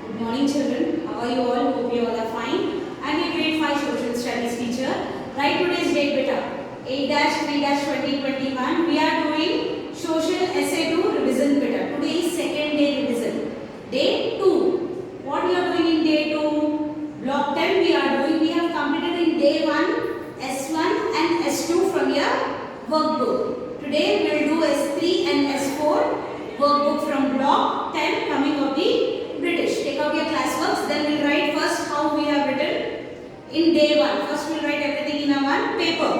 Good morning children. How are you all? Hope you all are fine. I am your grade 5 social studies teacher. Write today's date beta. 8-3-2021. We are doing social essay 2 revision beta. Today is second day revision. Day 2. What we are doing in day 2? Block 10 we are doing. We have completed in day 1 S1 and S2 from your workbook. Today we will do S3 and S4 workbook from block 10 coming of the British. Take out your class works. Then we'll write first how we have written in day 1. First we'll write everything in a one paper.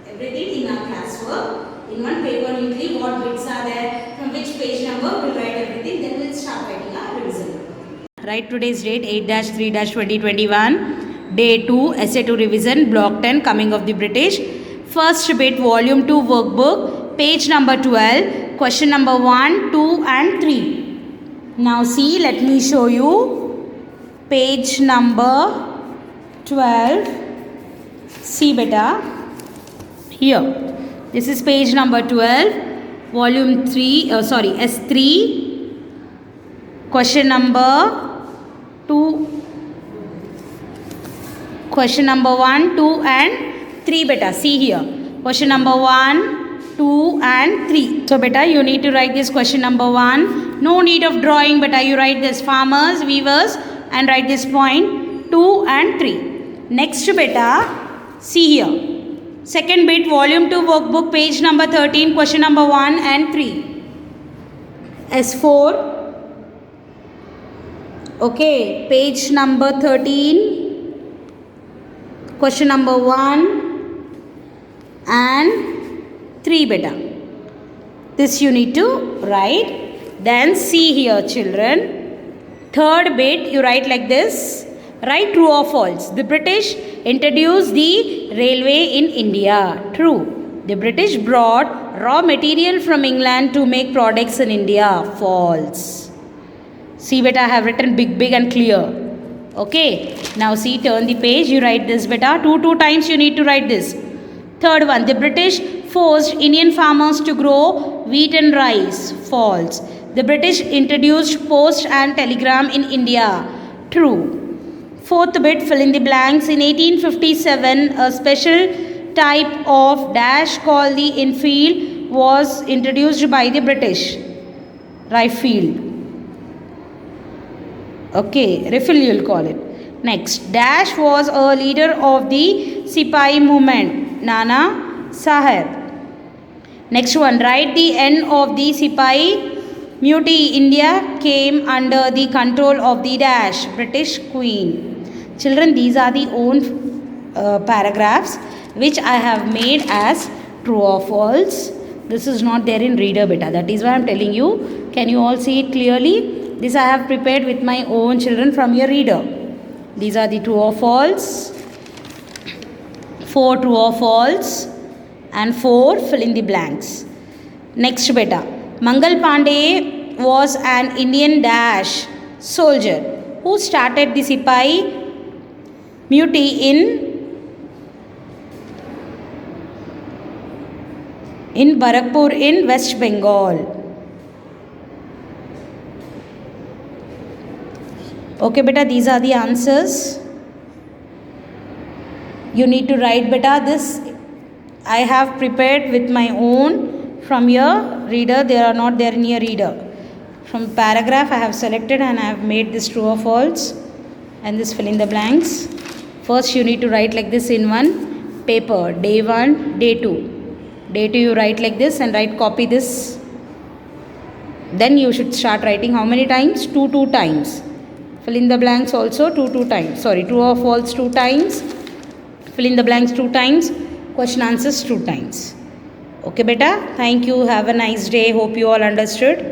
Everything in our class work. In one paper neatly what bits are there, from which page number we'll write everything. Then we'll start writing our revision. Write today's date 8-3-2021. Day 2 essay 2 revision block 10 coming of the British. First bit volume 2 workbook page number 12 question number 1, 2 and 3. Now see, let me show you page number 12. See beta, here this is page number 12 volume 3 S3 question number 2, question number 1, 2 and 3 beta. See here, question number 1, 2 and 3. So beta, you need to write this question number 1. No need of drawing beta, you write this farmers, weavers and write this point 2 and 3. Next beta, see here. Second bit volume 2 workbook page number 13 question number 1 and 3. S4. Okay, page number 13 question number 1 and 3 beta. This you need to write. Then see here children, third bit you write like this. Write true or false. The British introduced the railway in India. True. The British brought raw material from England to make products in India. False. See beta, I have written big and clear. Okay. Now see, turn the page. You write this beta. Two times you need to write this. Third one, the British forced Indian farmers to grow wheat and rice. False. The British introduced post and telegram in India. True. Fourth bit, fill in the blanks. In 1857, a special type of dash called the Enfield was introduced by the British. Rifle. Okay, rifle you will call it. Next, dash was a leader of the Sipahi movement. Nana Sahib. Next one, write the end of the Sipahi Mutiny. India came under the control of the dash British Queen. Children, these are the own paragraphs which I have made as true or false. This is not there in reader beta. That is why I am telling you. Can you all see it clearly? This I have prepared with my own children from your reader. These are the true or false. 4 true or false and 4 fill in the blanks. Next beta. Mangal Pandey was an Indian dash soldier who started the Sipahi Mutiny in Barakpur in West Bengal. Okay beta, these are the answers. You need to write beta. This I have prepared with my own from your reader. They are not there in your reader. From paragraph I have selected and I have made this true or false and this fill in the blanks. First you need to write like this in one paper. Day 1, day 2. Day 2 you write like this and copy this. Then you should start writing how many times? 2 times. Fill in the blanks also 2 times. Sorry, true or false 2 times. Fill in the blanks 2 times. Question answers 2 times. Okay beta, thank you. Have a nice day. Hope you all understood.